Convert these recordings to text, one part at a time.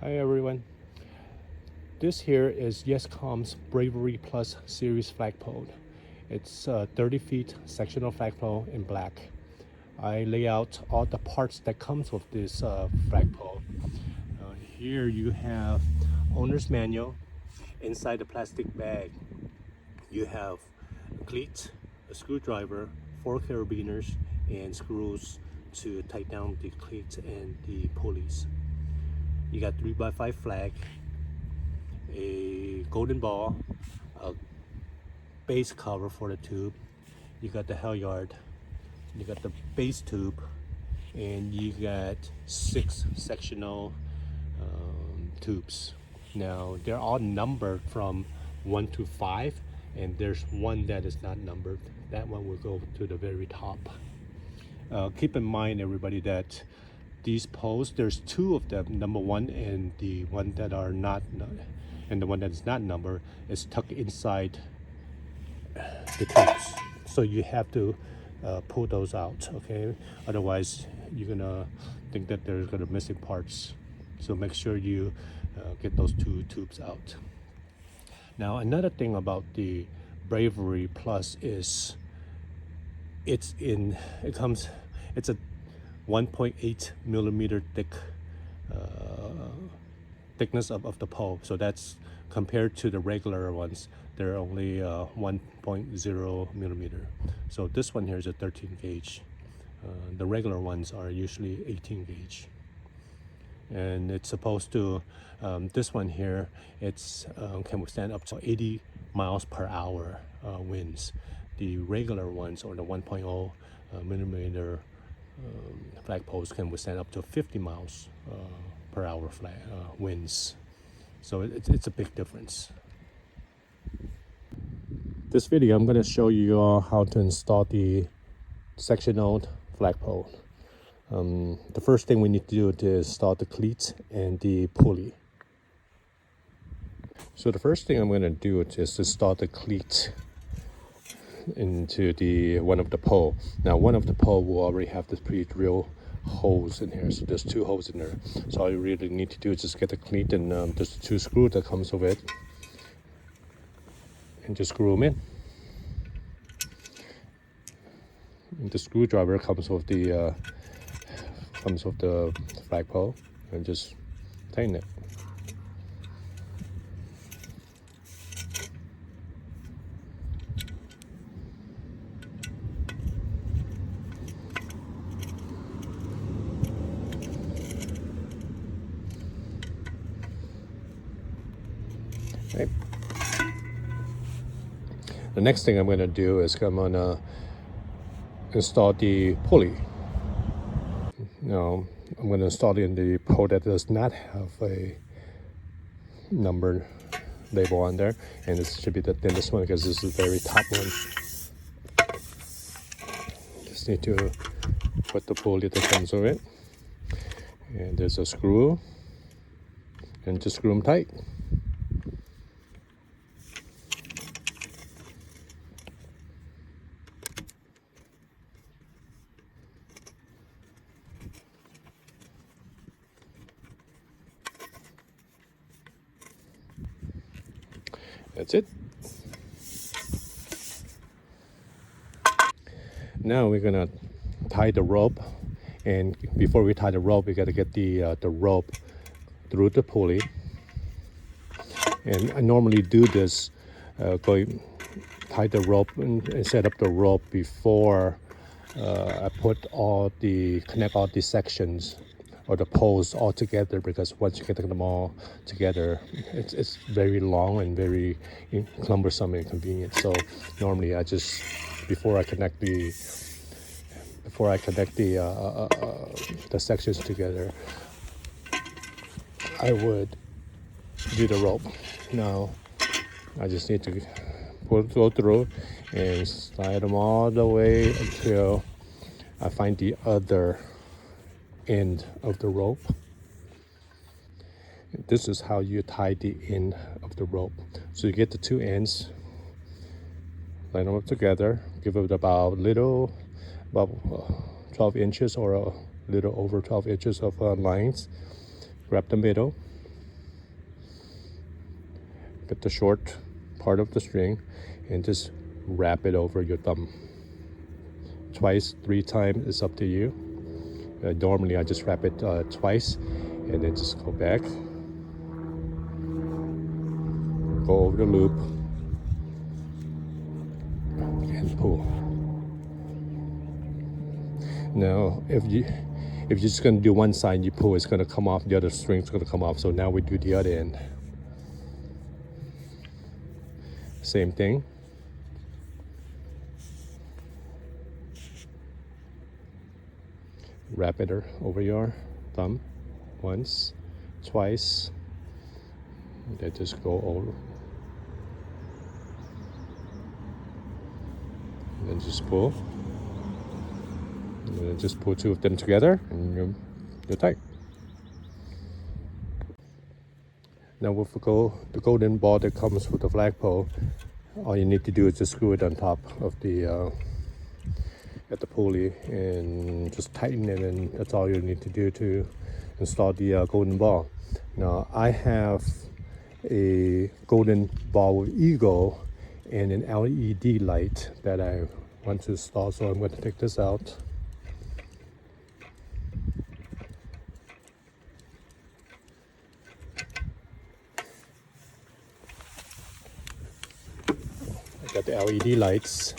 Hi everyone. This here is Yescom's Bravery Plus series flagpole. It's a 30 feet sectional flagpole in black. I lay out all the parts that comes with this flagpole. Here you have owner's manual. Inside the plastic bag you have a cleat, a screwdriver, 4 carabiners, and screws to tighten down the cleats and the pulleys. You got 3x5 flag, a golden ball, a base cover for the tube. You got the halyard, you got the base tube, and you got 6 sectional tubes. Now they're all numbered from 1 to 5, and there's one that is not numbered. That one will go to the very top. Keep in mind, everybody, that these poles, there's 2 of them, number 1 and the one that are not, and the one that is not numbered is tucked inside the tubes. So you have to pull those out, okay? Otherwise, you're gonna think that there's gonna missing parts. So make sure you get those 2 tubes out. Now, another thing about the Bravery Plus is it's a 1.8 millimeter thick thickness of the pole. So that's compared to the regular ones, they're only 1.0 millimeter. So this one here is a 13 gauge. The regular ones are usually 18 gauge. And it's supposed to, this one here, it's can withstand up to 80 miles per hour winds. The regular ones, or the 1.0 millimeter flagpoles, can withstand up to 50 miles per hour winds. So it's a big difference. This video, I'm going to show you how to install the sectional flagpole. The first thing we need to do is install the cleat and the pulley. So the first thing I'm going to do is install the cleat into the one of the pole. Now one of the pole will already have this pre-drilled holes in here, so there's 2 holes in there. So all you really need to do is just get the cleat, and there's 2 screws that comes with it, and just screw them in. And the screwdriver comes with the flagpole, and just tighten it. Okay. The next thing I'm going to do is I'm going to install the pulley. Now I'm going to install it in the pole that does not have a number label on there, and this should be the thinnest one because this is the very top one. Just need to put the pulley that comes with it, and there's a screw, and just screw them tight. That's it. Now we're gonna tie the rope, and before we tie the rope, we gotta get the rope through the pulley. And I normally do this, tie the rope and set up the rope before I connect all the sections or the poles all together, because once you get them all together, it's very long and very cumbersome and inconvenient. So normally I just, before I connect the sections together, I would do the rope. Now I just need to go through and slide them all the way until I find the other end of the rope. This is how you tie the end of the rope. So you get the 2 ends, line them up together, give it about 12 inches or a little over 12 inches of lines. Grab the middle, get the short part of the string and just wrap it over your thumb. Twice, 3 times, it's up to you. Normally I just wrap it twice and then just go back, go over the loop and pull. Now if you're just going to do one side, you pull, it's going to come off, the other string's going to come off. So now we do the other end. Same thing. Wrap it over your thumb once, twice, then just go over. And then just pull. And then just pull 2 of them together and you're tight. Now with the golden ball that comes with the flagpole, all you need to do is just screw it on top of the at the pulley and just tighten it, and that's all you need to do to install the golden ball. Now I have a golden ball with eagle and an LED light that I want to install, so I'm going to take this out. I got the LED lights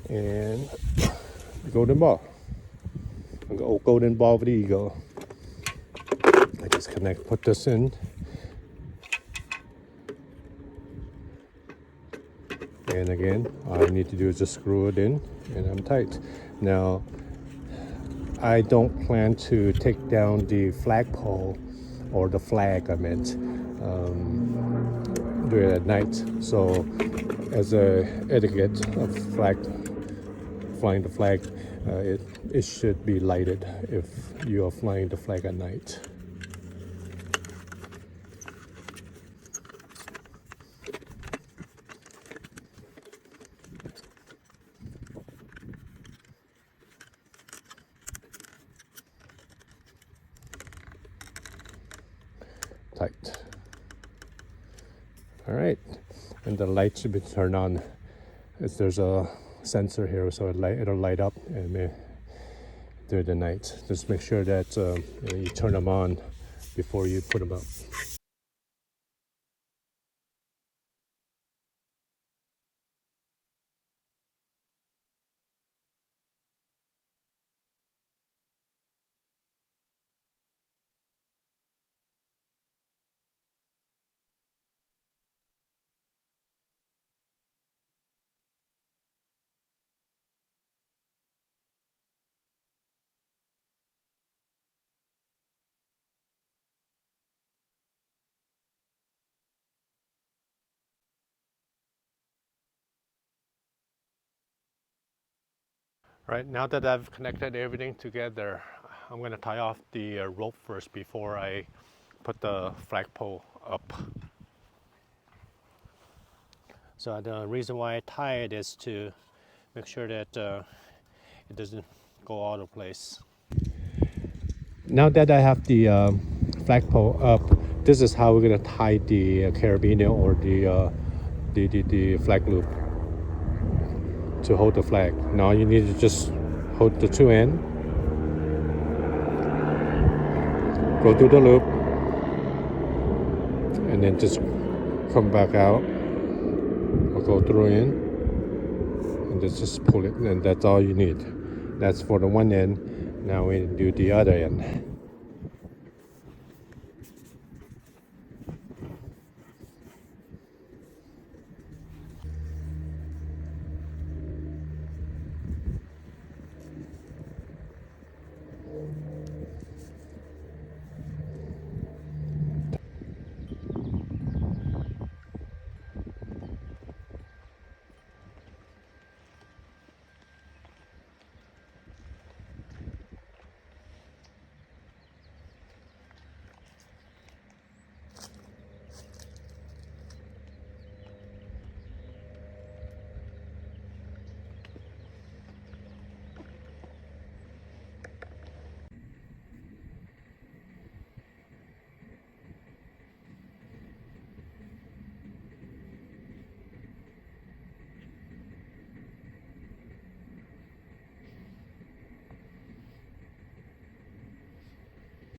and the golden ball. Golden ball with the eagle. I just put this in. And again, all I need to do is just screw it in and I'm tight. Now, I don't plan to take down the flagpole or the flag, I meant, do it at night. So as a etiquette of flying the flag, it should be lighted if you are flying the flag at night. Tight. All right, and the light should be turned on. There's a sensor here, so it'll light up and during the night. Just make sure that you turn them on before you put them up. Right, now that I've connected everything together, I'm going to tie off the rope first before I put the flagpole up. So the reason why I tie it is to make sure that it doesn't go all over the place. Now that I have the flagpole up, this is how we're going to tie the carabiner or the flag loop to hold the flag. Now you need to just hold the 2 ends, go through the loop, and then just come back out or go through in, and just pull it, and that's all you need. That's for the one end. Now we do the other end.